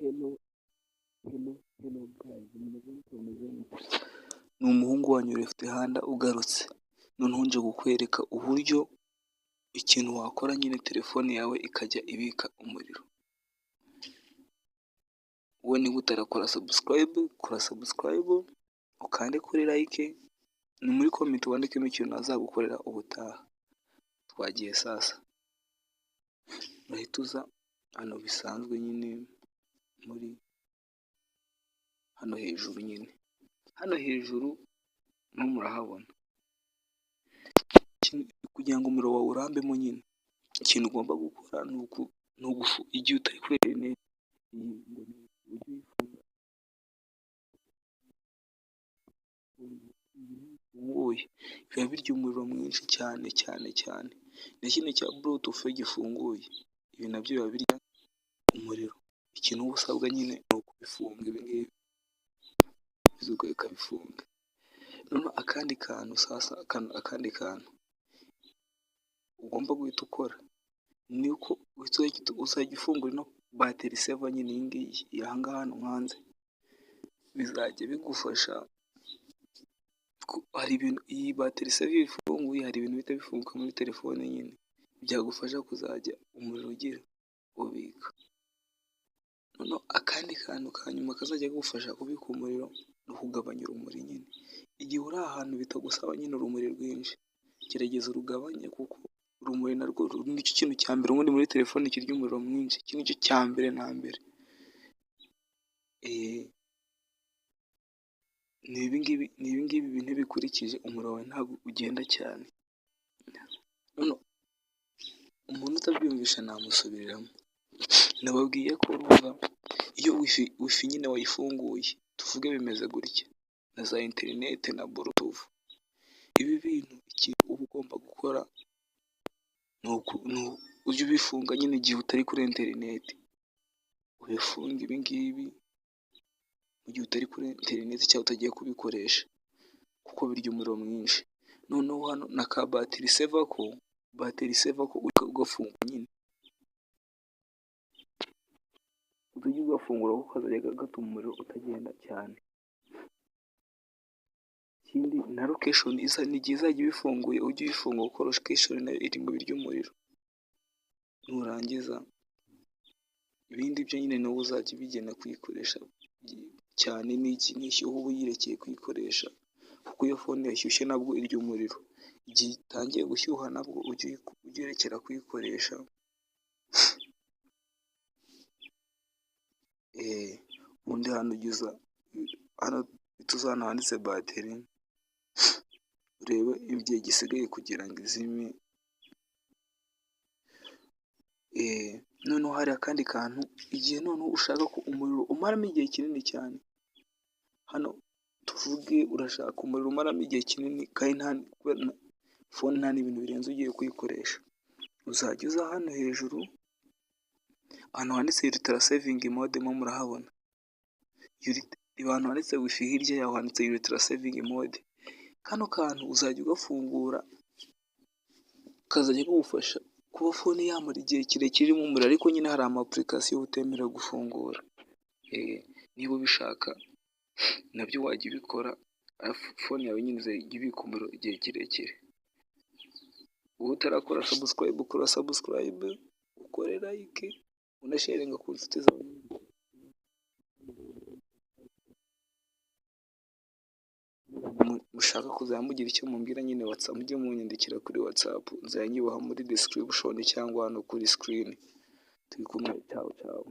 Hello, hello, hello guys, mumeze mute mumeze mute? Ni umuhungu wanyu Left Hand ugarutse, noneho nje kukwereka uburyo ikintu wakora nyine telefone yawe ikajya ibika umuriro. Wowe niba utarakora subscribe, kora subscribe, ukande kuri like, ni muri comment wandikemo ikintu nazagukorera ubutaha. Twagiye sasa, urahita uza hano bisanzwe nyine muri hano hejuru nyine, hano hejuru no murahabona kugira ngo umuriro wawe urambemo nyine, ikintu ugomba gukora ni igihe utari kuri internet biba birya umuriro mwinshi cyane cyane cyane, na kino cya bluetooth gifunguye ibi nabyo biba birya umuriro. Ikintu uba usabwa nyine ni ukubifunga, ibi ngibi bizuga bikabifunga. Noneho akandi kantu sasa, akandi kantu ugomba guhita ukora ni uko uzajya ufungura ino battery saver nyine, iyi ngiyi aha ngaha hano hanze, bizajya bigufasha. Hari ibintu iyi battery saver ifunguye, hari ibintu bihita bifunguka muri telefone nyine, byagufasha kuzajya umuriro ugira ubika. Noneho akandi kantu ka nyuma kazajya kagufasha kubika umuriro no kugabanya urumuri nyine. Igihe uri ahantu bitagusaba nyine urumuri rwinshi, gerageza urugabanye, kuko urumuri narwo nicyo kintu cya mbere ubundi muri telefone kirya umuriro mwinshi. Iki nicyo cya mbere na mbere. Ni ibingibi bintu bikurikije umuriro wawe ntabwo ugenda cyane. Noneho umuntu utabyumvisha namusubiriramo. Nababwiye ko urumva iyo wifi nyine wayifunguye, tuvuge bimeze gutya, na za interineti na bluetooth, ibi bintu ikintu uba ugomba gukora ni ujye ubifunga nyine igihe utari kuri interineti. Ubifunga ibi ngibi mu gihe utari kuri interineti cyangwa utagiye kubikoresha, kuko birya umuriro mwinshi. Noneho hano na ka battery saver ko ugafunga nyine, ujye ugafungura kuko kazajya gatuma umuriro utagenda cyane. Ikindi na location n'igihe izajya ibifunguye ujye uyifunga, kuko location nayo iri mu birya umuriro. Nurangiza ibindi byo nyine nawe uzajya ubigena kuyikoresha cyane, n'ishyuha uba uyirekeye kuyikoresha, kuko iyo phone yashyushye nabwo irya umuriro. Igihe itangiye gushyuha nabwo ujye urekera kuyikoresha. Ubundi hano uza hano handitse battery, urebe igihe gisigaye kugira ngo izime. Noneho hari akandi kantu, igihe noneho ushaka ko umuriro umaramo igihe kinini cyane, hano tuvuge urashaka umuriro umaramo igihe kinini kandi phone nta n'ibintu birenze ugiye kuyikoresha, uzajya uza hano hejuru ahantu handitse ultra saving mode, mo murahabona abantu handitse wifi, hirya yaho handitse ultra saving mode. Kano kantu uzajya ugafungura, kazajya kagufasha kuba phone yamara igihe kirekire irimo umuriro, ariko nyine hari ama application utemerewe gufungura. Niba ubishaka nabyo wajya ubikora, phone yawe nyine izajya ibika umuriro igihe kirekire. Wowe utarakora subscribe, ukora subscribe, ukore like, unasharinga ku nshuti zawe. Mushaka kuzamugira icyo mumbwira nyine WhatsApp, mujye munyandikira kuri WhatsApp, nzajya nyibaha muri description cyangwa hano kuri screen. Turi kumwe, ciao ciao.